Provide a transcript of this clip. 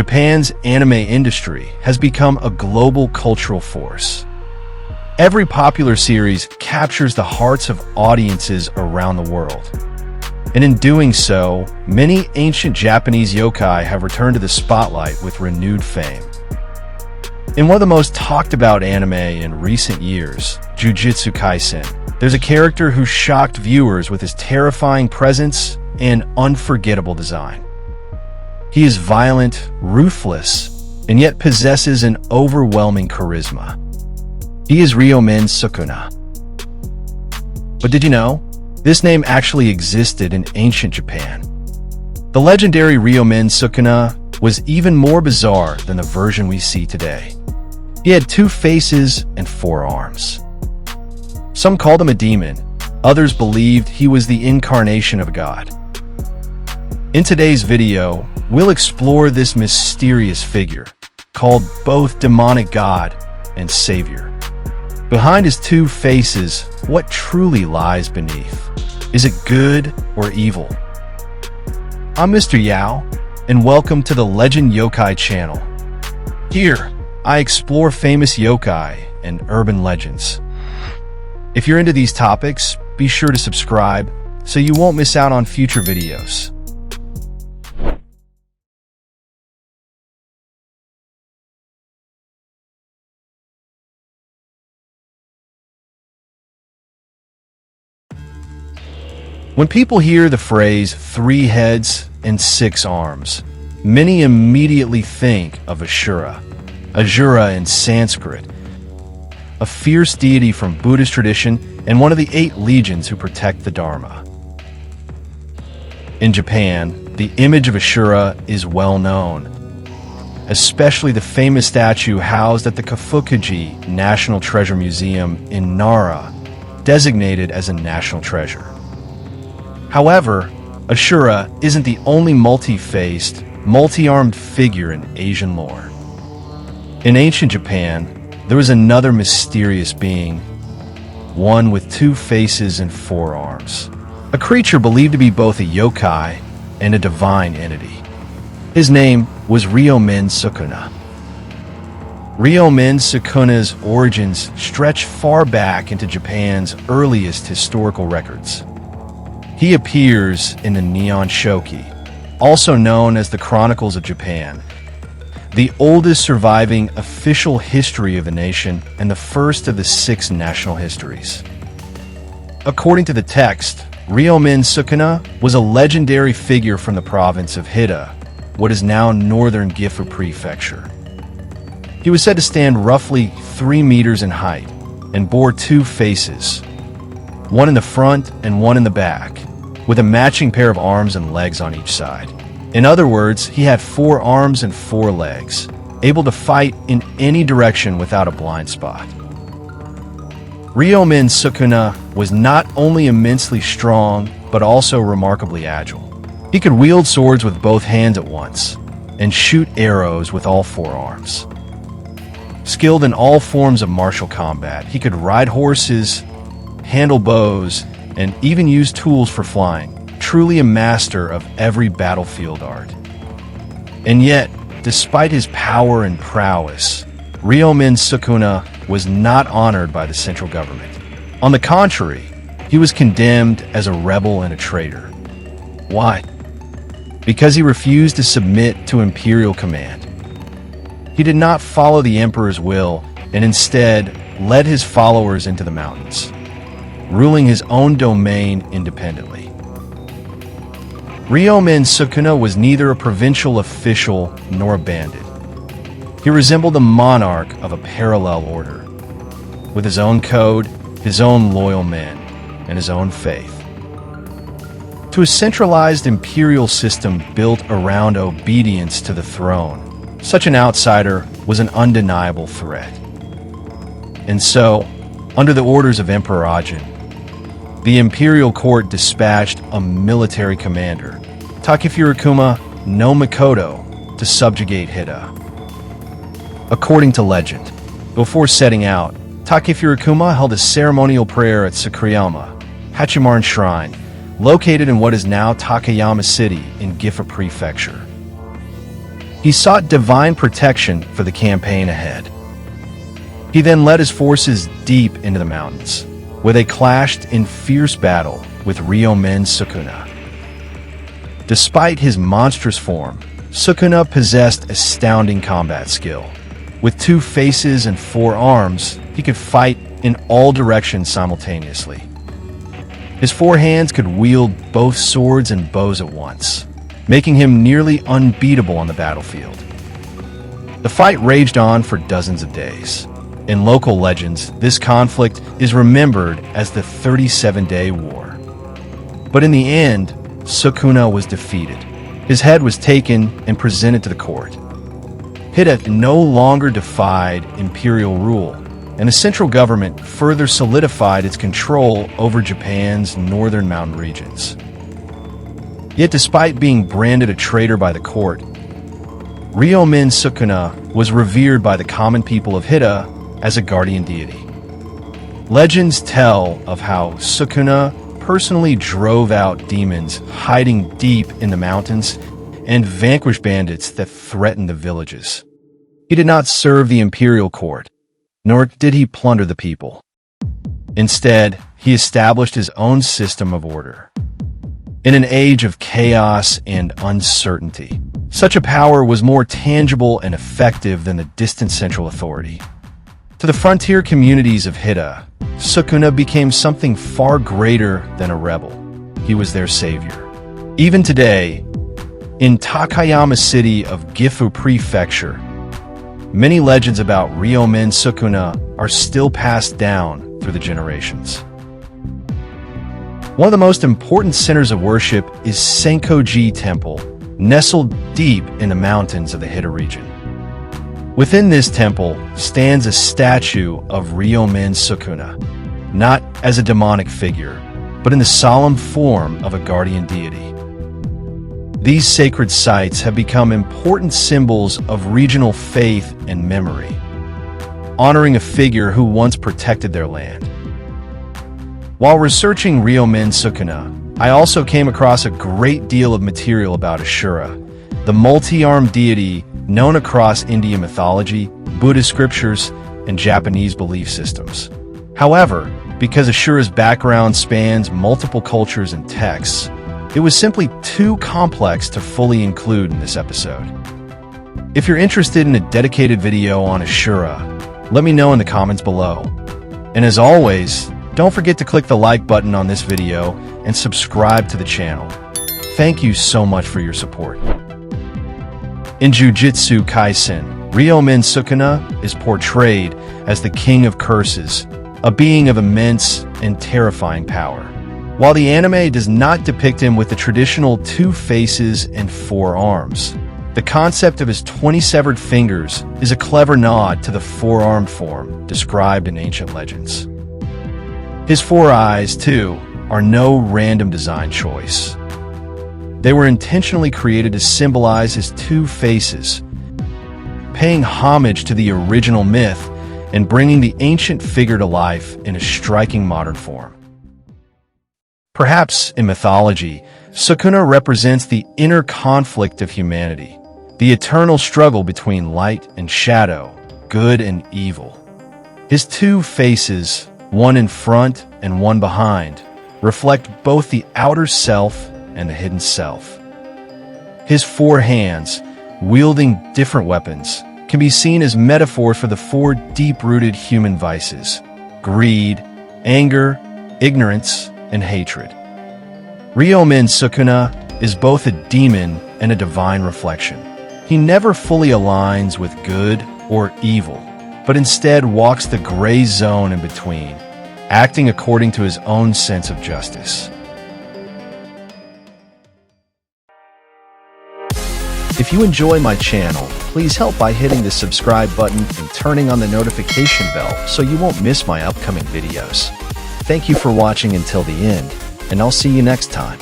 Japan's anime industry has become a global cultural force. Every popular series captures the hearts of audiences around the world. And in doing so, many ancient Japanese yokai have returned to the spotlight with renewed fame. In one of the most talked about anime in recent years, Jujutsu Kaisen, there's a character who shocked viewers with his terrifying presence and unforgettable design. He is violent, ruthless, and yet possesses an overwhelming charisma. He is Ryomen Sukuna. But did you know? This name actually existed in ancient Japan. The legendary Ryomen Sukuna was even more bizarre than the version we see today. He had 2 faces and 4 arms. Some called him a demon, others believed he was the incarnation of a god. In today's video, we'll explore this mysterious figure, called both demonic god and savior. Behind his 2 faces, what truly lies beneath? Is it good or evil? I'm Mr. Yao, and welcome to the Leyenda Yokai channel. Here, I explore famous yokai and urban legends. If you're into these topics, be sure to subscribe so you won't miss out on future videos. When people hear the phrase 3 heads and 6 arms, many immediately think of Ashura. Ashura in Sanskrit, a fierce deity from Buddhist tradition and one of the 8 legions who protect the Dharma. In Japan, the image of Ashura is well known, especially the famous statue housed at the Kofukuji National Treasure Museum in Nara, designated as a national treasure. However, Ashura isn't the only multi-faced, multi-armed figure in Asian lore. In ancient Japan, there was another mysterious being, one with 2 faces and 4 arms, a creature believed to be both a yokai and a divine entity. His name was Ryomen Sukuna. Ryomen Sukuna's origins stretch far back into Japan's earliest historical records. He appears in the Nihon Shoki, also known as the Chronicles of Japan, the oldest surviving official history of the nation and the first of the 6 national histories. According to the text, Ryomen Sukuna was a legendary figure from the province of Hida, what is now northern Gifu Prefecture. He was said to stand roughly 3 meters in height and bore 2 faces, one in the front and one in the back, with a matching pair of arms and legs on each side. In other words, he had 4 arms and 4 legs, able to fight in any direction without a blind spot. Ryomen Sukuna was not only immensely strong, but also remarkably agile. He could wield swords with both hands at once, and shoot arrows with all 4 arms. Skilled in all forms of martial combat, he could ride horses, handle bows, and even use tools for flying, truly a master of every battlefield art. And yet, despite his power and prowess, Ryomen Sukuna was not honored by the central government. On the contrary, he was condemned as a rebel and a traitor. Why? Because he refused to submit to imperial command. He did not follow the emperor's will and instead led his followers into the mountains, ruling his own domain independently. Ryomen Sukuna was neither a provincial official nor a bandit. He resembled the monarch of a parallel order, with his own code, his own loyal men, and his own faith. To a centralized imperial system built around obedience to the throne, such an outsider was an undeniable threat. And so, under the orders of Emperor Ajin, the imperial court dispatched a military commander, Takefurikuma no Mikoto, to subjugate Hida. According to legend, before setting out, Takefurikuma held a ceremonial prayer at Sakurayama, Hachimaran Shrine, located in what is now Takayama City in Gifu Prefecture. He sought divine protection for the campaign ahead. He then led his forces deep into the mountains, where they clashed in fierce battle with Ryomen Sukuna. Despite his monstrous form, Sukuna possessed astounding combat skill. With 2 faces and 4 arms, he could fight in all directions simultaneously. His 4 hands could wield both swords and bows at once, making him nearly unbeatable on the battlefield. The fight raged on for dozens of days. In local legends, this conflict is remembered as the 37-Day War. But in the end, Sukuna was defeated. His head was taken and presented to the court. Hida no longer defied imperial rule, and the central government further solidified its control over Japan's northern mountain regions. Yet despite being branded a traitor by the court, Ryomen Sukuna was revered by the common people of Hida as a guardian deity. Legends tell of how Sukuna personally drove out demons hiding deep in the mountains and vanquished bandits that threatened the villages. He did not serve the imperial court, nor did he plunder the people. Instead, he established his own system of order. In an age of chaos and uncertainty, such a power was more tangible and effective than the distant central authority. To the frontier communities of Hida, Sukuna became something far greater than a rebel. He was their savior. Even today, in Takayama City of Gifu Prefecture, many legends about Ryomen Sukuna are still passed down through the generations. One of the most important centers of worship is Senkoji Temple, nestled deep in the mountains of the Hida region. Within this temple stands a statue of Ryomen Sukuna, not as a demonic figure, but in the solemn form of a guardian deity. These sacred sites have become important symbols of regional faith and memory, honoring a figure who once protected their land. While researching Ryomen Sukuna, I also came across a great deal of material about Ashura, the multi-armed deity known across Indian mythology, Buddhist scriptures, and Japanese belief systems. However, because Ashura's background spans multiple cultures and texts, it was simply too complex to fully include in this episode. If you're interested in a dedicated video on Ashura, let me know in the comments below. And as always, don't forget to click the like button on this video and subscribe to the channel. Thank you so much for your support. In Jujutsu Kaisen, Ryomen Sukuna is portrayed as the king of curses, a being of immense and terrifying power. While the anime does not depict him with the traditional 2 faces and 4 arms, the concept of his 20 severed fingers is a clever nod to the 4-armed form described in ancient legends. His 4 eyes, too, are no random design choice. They were intentionally created to symbolize his 2 faces, paying homage to the original myth and bringing the ancient figure to life in a striking modern form. Perhaps in mythology, Sukuna represents the inner conflict of humanity, the eternal struggle between light and shadow, good and evil. His 2 faces, one in front and one behind, reflect both the outer self and the hidden self. His 4 hands, wielding different weapons, can be seen as metaphors for the 4 deep-rooted human vices: greed, anger, ignorance, and hatred. Ryomen Sukuna is both a demon and a divine reflection. He never fully aligns with good or evil, but instead walks the gray zone in between, acting according to his own sense of justice. If you enjoy my channel, please help by hitting the subscribe button and turning on the notification bell so you won't miss my upcoming videos. Thank you for watching until the end, and I'll see you next time.